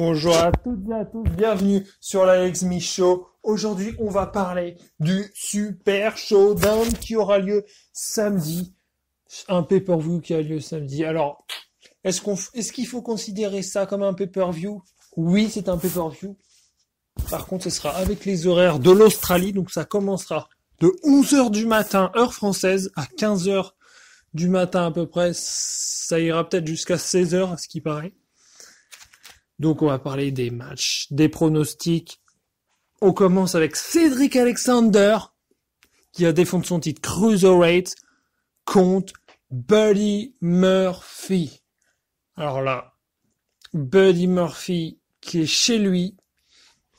Bonjour à toutes et à tous, bienvenue sur l'Alex Me Show. Aujourd'hui, on va parler du Super Showdown qui aura lieu samedi. Un pay-per-view qui a lieu samedi. Alors, est-ce qu'il faut considérer ça comme un pay-per-view? Oui, c'est un pay-per-view. Par contre, ce sera avec les horaires de l'Australie, donc ça commencera de 11h du matin, heure française, à 15h du matin à peu près. Ça ira peut-être jusqu'à 16h, à ce qui paraît. Donc on va parler des matchs, des pronostics. On commence avec Cedric Alexander, qui a défendu son titre Cruiserweight, contre Buddy Murphy. Alors là, Buddy Murphy, qui est chez lui,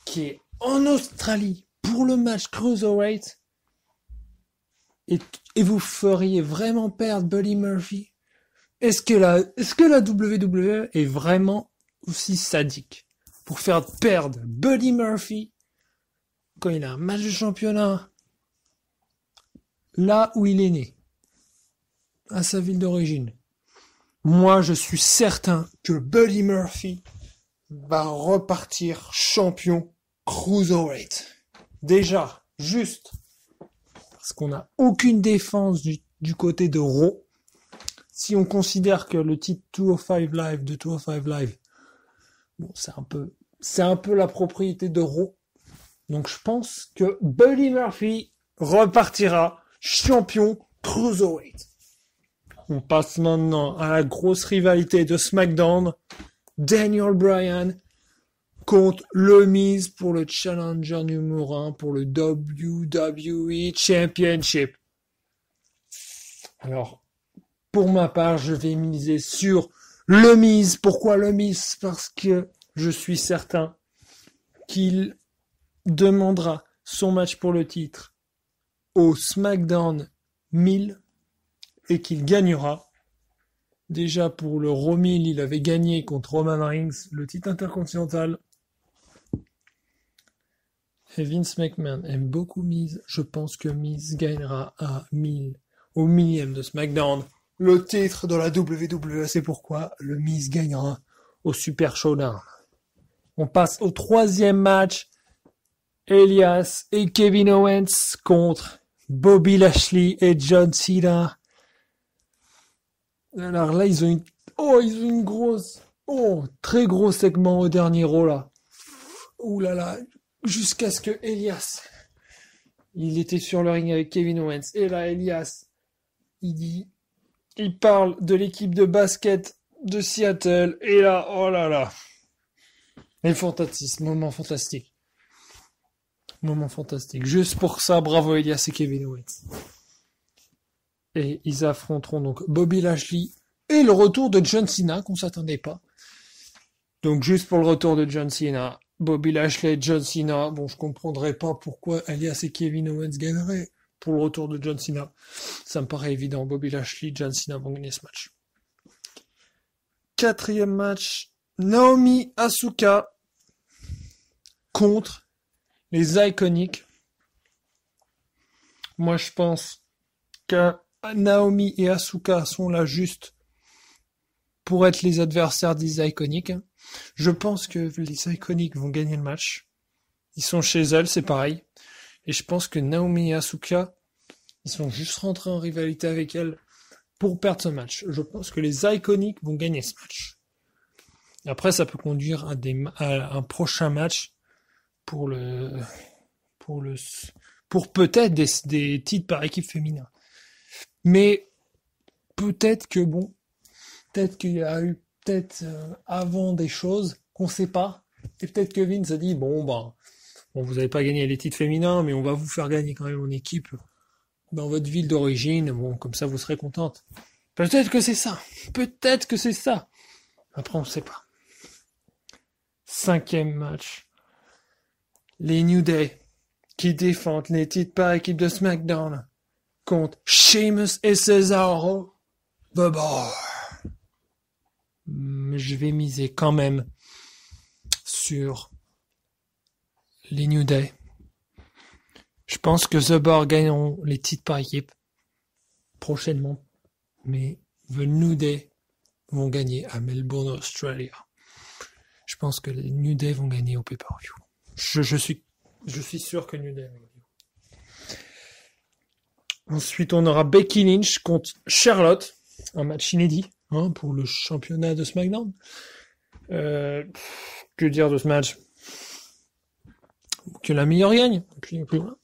qui est en Australie pour le match Cruiserweight, et vous feriez vraiment perdre Buddy Murphy? Est-ce que la WWE est vraiment aussi sadique pour faire perdre Buddy Murphy quand il a un match de championnat là où il est né, à sa ville d'origine? Moi, je suis certain que Buddy Murphy va repartir champion Cruiserweight. Déjà, juste parce qu'on n'a aucune défense du côté de Raw. Si on considère que le titre 205 Live de 205 Live, bon, c'est un peu la propriété de Raw. Donc je pense que Buddy Murphy repartira champion Cruiserweight. On passe maintenant à la grosse rivalité de SmackDown. Daniel Bryan contre The Miz pour le challenger numéro 1 pour le WWE Championship. Alors, pour ma part, je vais miser sur The Miz. Pourquoi The Miz? Parce que je suis certain qu'il demandera son match pour le titre au SmackDown 1000 et qu'il gagnera. Déjà pour le Raw 1000, il avait gagné contre Roman Reigns le titre intercontinental. Et Vince McMahon aime beaucoup Miz. Je pense que Miz gagnera à 1000, au millième de SmackDown, le titre de la WWE. C'est pourquoi le Miz gagnera au Super Showdown. On passe au troisième match. Elias et Kevin Owens contre Bobby Lashley et John Cena. Alors là, ils ont une grosse, très gros segment au dernier Raw là. Ouh là là, jusqu'à ce que Elias, il était sur le ring avec Kevin Owens. Et là, Elias, il parle de l'équipe de basket de Seattle. Et là, oh là là. Et fantastique, moment fantastique. Moment fantastique. Juste pour ça, bravo Elias et Kevin Owens. Et ils affronteront donc Bobby Lashley et le retour de John Cena qu'on s'attendait pas. Donc juste pour le retour de John Cena, Bobby Lashley, John Cena. Bon, je comprendrais pas pourquoi Elias et Kevin Owens gagneraient pour le retour de John Cena. Ça me paraît évident. Bobby Lashley, John Cena vont gagner ce match. Quatrième match, Naomi Asuka contre les Iconics. Moi, je pense que Naomi et Asuka sont là juste pour être les adversaires des Iconics. Je pense que les Iconics vont gagner le match. Ils sont chez elles, c'est pareil. Et je pense que Naomi et Asuka, ils sont juste rentrés en rivalité avec elles pour perdre ce match. Je pense que les Iconics vont gagner ce match. Après, ça peut conduire à un prochain match pour peut-être des titres par équipe féminin. Mais peut-être qu'il y a eu avant des choses qu'on sait pas. Et peut-être que Vince a dit bon, vous avez pas gagné les titres féminins, mais on va vous faire gagner quand même en équipe dans votre ville d'origine. Bon, comme ça vous serez contente. Peut-être que c'est ça. Peut-être que c'est ça. Après, on sait pas. Cinquième match. Les New Day qui défendent les titres par équipe de SmackDown contre Sheamus et Cesaro. The Bar. Je vais miser quand même sur les New Day. Je pense que The Bar gagneront les titres par équipe prochainement. Mais The New Day vont gagner à Melbourne, Australia. Je pense que les New Day vont gagner au pay-per-view. Je suis sûr que New Day va gagner. Ensuite, on aura Becky Lynch contre Charlotte. Un match inédit pour le championnat de SmackDown. Que dire de ce match? Que la meilleure gagne. Puis voilà.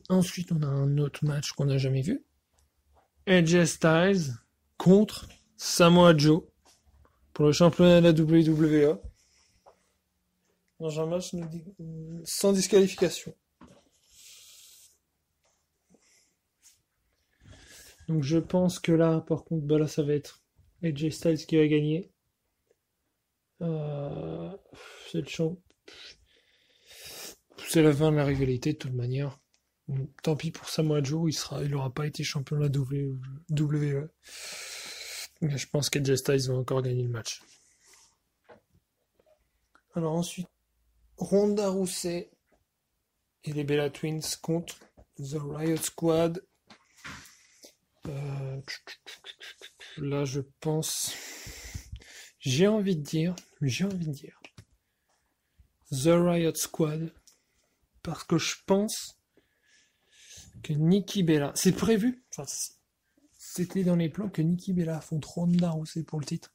Ensuite, on a un autre match qu'on n'a jamais vu. AJ Styles contre Samoa Joe pour le championnat de la WWE. Dans un match sans disqualification. Donc je pense que là, par contre, là ça va être AJ Styles qui va gagner. C'est le champ. C'est la fin de la rivalité de toute manière. Tant pis pour Samoa Joe, il aura pas été champion de la WWE. Mais je pense qu'AJ Styles va encore gagner le match. Alors ensuite, Ronda Rousey et les Bella Twins contre The Riot Squad. Là, je pense... J'ai envie de dire The Riot Squad, parce que je pense que Nikki Bella... C'est prévu, c'était dans les plans que Nikki Bella affronte Ronda Rousey pour le titre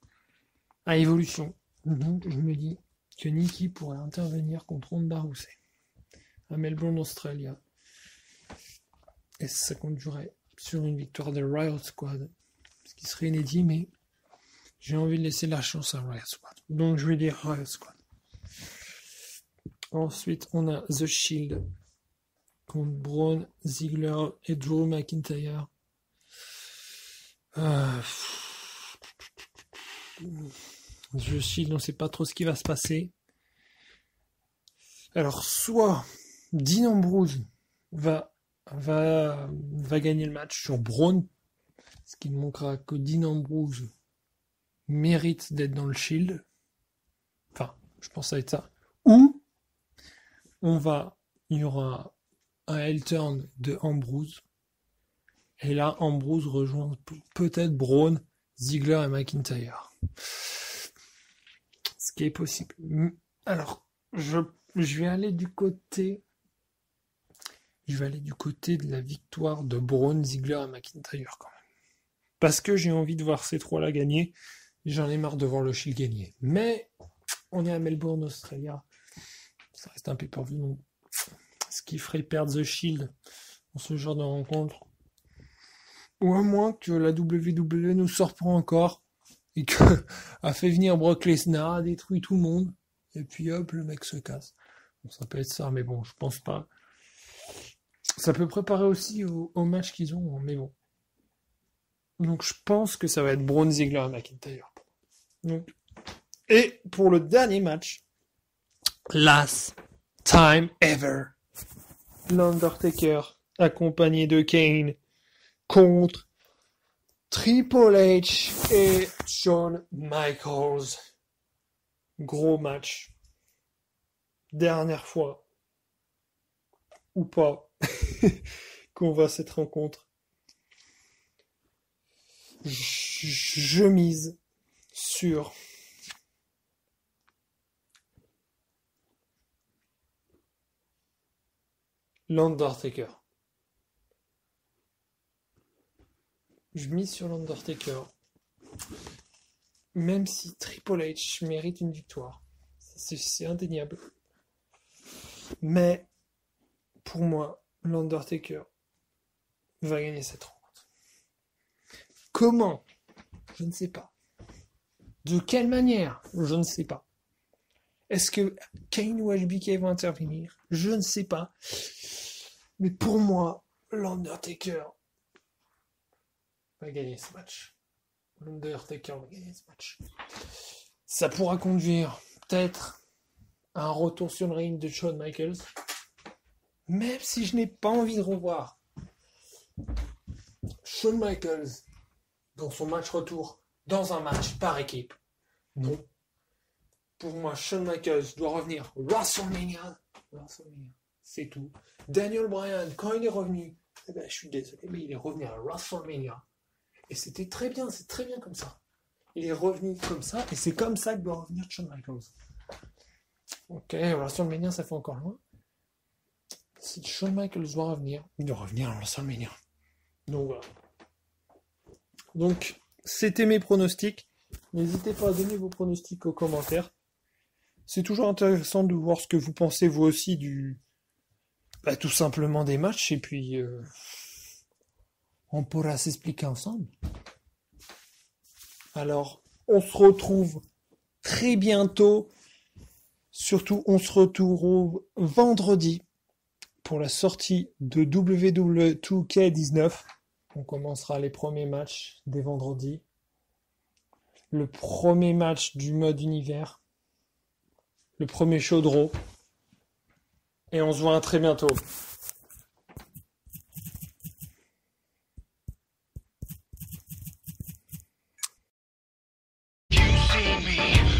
à Evolution. Donc, je me dis que Nikki pourrait intervenir contre Ronda Rousey à Melbourne, Australia. Et ça conduirait sur une victoire de Riot Squad, ce qui serait inédit, mais j'ai envie de laisser la chance à Riot Squad. Donc je vais dire Riot Squad. Ensuite, on a The Shield contre Braun, Ziggler et Drew McIntyre. The Shield, on ne sait pas trop ce qui va se passer. Alors, soit Dean Ambrose va gagner le match sur Braun, ce qui ne montrera que Dean Ambrose mérite d'être dans le Shield. Enfin, je pense que ça va être ça. Ou il y aura un heel turn de Ambrose. Et là, Ambrose rejoint peut-être Braun, Ziggler et McIntyre. Ce qui est possible. Alors, je vais aller du côté de la victoire de Braun, Ziggler et McIntyre quand même. Parce que j'ai envie de voir ces trois-là gagner. J'en ai marre de voir le Shield gagner. Mais on est à Melbourne, Australia. Ça reste un pay-per-view. Donc, ce qui ferait perdre The Shield dans ce genre de rencontre. Ou à moins que la WWE nous surprend encore et que a fait venir Brock Lesnar, a détruit tout le monde. Et puis hop, le mec se casse. Bon, ça peut être ça, mais bon, je pense pas. Ça peut préparer aussi au match qu'ils ont, mais bon. Donc je pense que ça va être Braun, Ziggler et McIntyre. Donc. Et pour le dernier match, last time ever, l'Undertaker, accompagné de Kane, contre Triple H et Shawn Michaels. Gros match. Dernière fois, ou pas, qu'on voit cette rencontre. Je mise sur l'Undertaker. Je mise sur l'Undertaker. Même si Triple H mérite une victoire. C'est indéniable. Mais, pour moi, l'Undertaker va gagner cette rencontre. Comment? Je ne sais pas. De quelle manière? Je ne sais pas. Est-ce que Kane ou HBK vont intervenir? Je ne sais pas. Mais pour moi, l'Undertaker va gagner ce match. L'Undertaker va gagner ce match. Ça pourra conduire peut-être à un retour sur le ring de Shawn Michaels. Même si je n'ai pas envie de revoir Shawn Michaels dans son match retour, dans un match par équipe. Non. Pour moi, Shawn Michaels doit revenir WrestleMania. C'est tout. Daniel Bryan, quand il est revenu, je suis désolé, mais il est revenu à WrestleMania. Et c'était très bien, c'est très bien comme ça. Il est revenu comme ça, et c'est comme ça que doit revenir Shawn Michaels. Ok, WrestleMania, ça fait encore loin. Si Shawn Michaels doit revenir, il doit revenir à WrestleMania. Donc voilà. Donc, c'était mes pronostics. N'hésitez pas à donner vos pronostics aux commentaires. C'est toujours intéressant de voir ce que vous pensez vous aussi tout simplement des matchs, et puis on pourra s'expliquer ensemble. Alors, on se retrouve très bientôt. Surtout, on se retrouve vendredi pour la sortie de WWE 2K19. On commencera les premiers matchs dès vendredi. Le premier match du mode univers. Le premier show de Raw. Et on se voit très bientôt. You see me